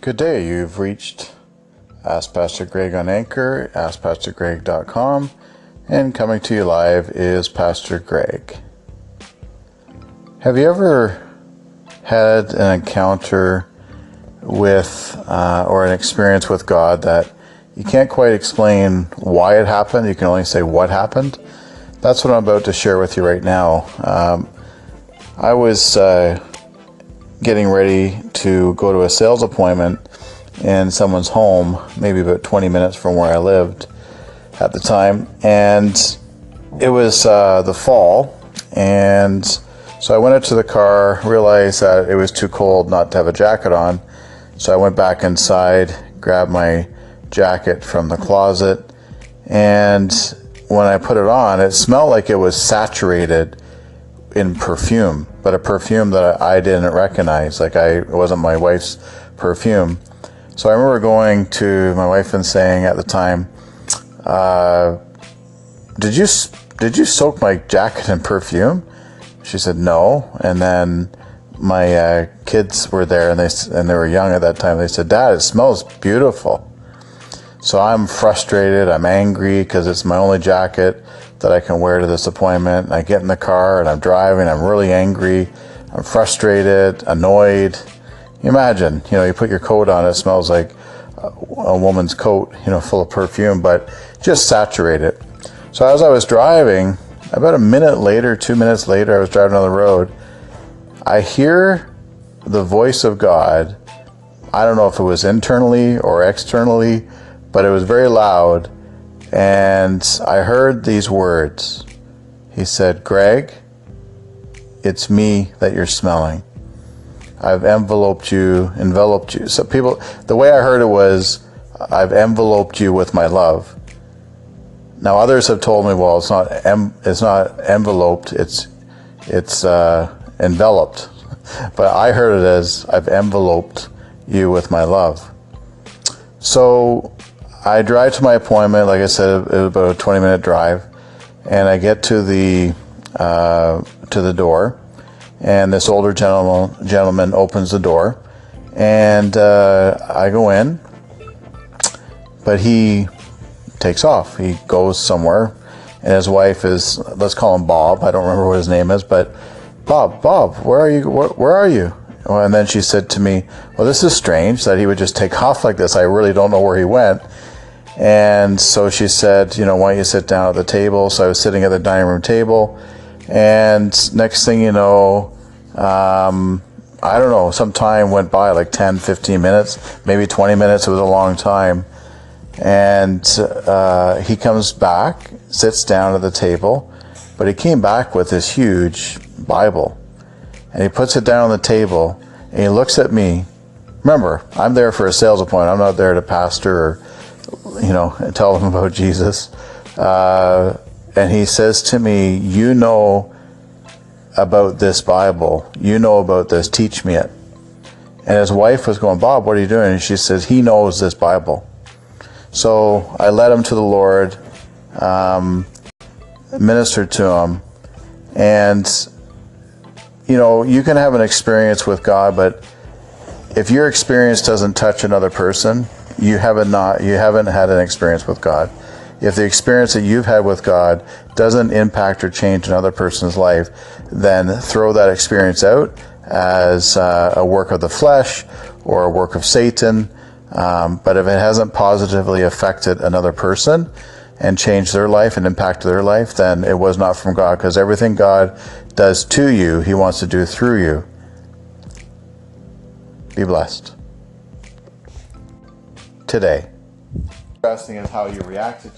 Good day, you've reached Ask Pastor Greg on Anchor, AskPastorGreg.com, and coming to you live is Pastor Greg. Have you ever had an encounter with or an experience with God that you can't quite explain why it happened, you can only say what happened? That's what I'm about to share with you right now. I was getting ready to go to a sales appointment in someone's home, maybe about 20 minutes from where I lived at the time, and it was the fall, and so I went into the car, realized that it was too cold not to have a jacket on, so I went back inside, grabbed my jacket from the closet, and when I put it on, it smelled like it was saturated in perfume, but a perfume that I didn't recognize, it wasn't my wife's perfume. So I remember going to my wife and saying at the time, did you soak my jacket in perfume? She said no. And then my kids were there, and they were young at that time. They said, "Dad, it smells beautiful." So I'm frustrated, I'm angry because it's my only jacket that I can wear to this appointment. I get in the car and I'm driving, I'm really angry, I'm frustrated, annoyed. Imagine, you put your coat on, it smells like a woman's coat, full of perfume, but just saturated. So as I was driving, about a minute later, 2 minutes later, I was driving on the road, I hear the voice of God. I don't know if it was internally or externally, but it was very loud, and I heard these words. He said, "Greg, it's me that you're smelling. I've enveloped you. So people, the way I heard it was, I've enveloped you with my love." Now others have told me, well, it's not enveloped, it's enveloped. But I heard it as, I've enveloped you with my love. So I drive to my appointment. Like I said, it was about a 20-minute drive, and I get to the door, and this older gentleman opens the door, and I go in, but he takes off. He goes somewhere, and his wife is, let's call him Bob. I don't remember what his name is, but Bob, where are you? Where are you? And then she said to me, "Well, this is strange that he would just take off like this. I really don't know where he went." And so she said, "Why don't you sit down at the table?" So I was sitting at the dining room table, and next thing you know, I don't know, some time went by, like 10, 15 minutes, maybe 20 minutes. It was a long time. And he comes back, sits down at the table, but he came back with this huge Bible, and he puts it down on the table, and he looks at me. Remember, I'm there for a sales appointment. I'm not there to pastor or and tell them about Jesus. And he says to me, "You know about this Bible. You know about this. Teach me it." And his wife was going, "Bob, what are you doing?" And she says, "He knows this Bible." So I led him to the Lord, ministered to him. And, you can have an experience with God, but if your experience doesn't touch another person, you haven't had an experience with God. If the experience that you've had with God doesn't impact or change another person's life, then throw that experience out as a work of the flesh or a work of Satan. But if it hasn't positively affected another person and changed their life and impacted their life, then it was not from God, because everything God does to you, He wants to do through you. Be blessed. Today. Interesting is how you reacted.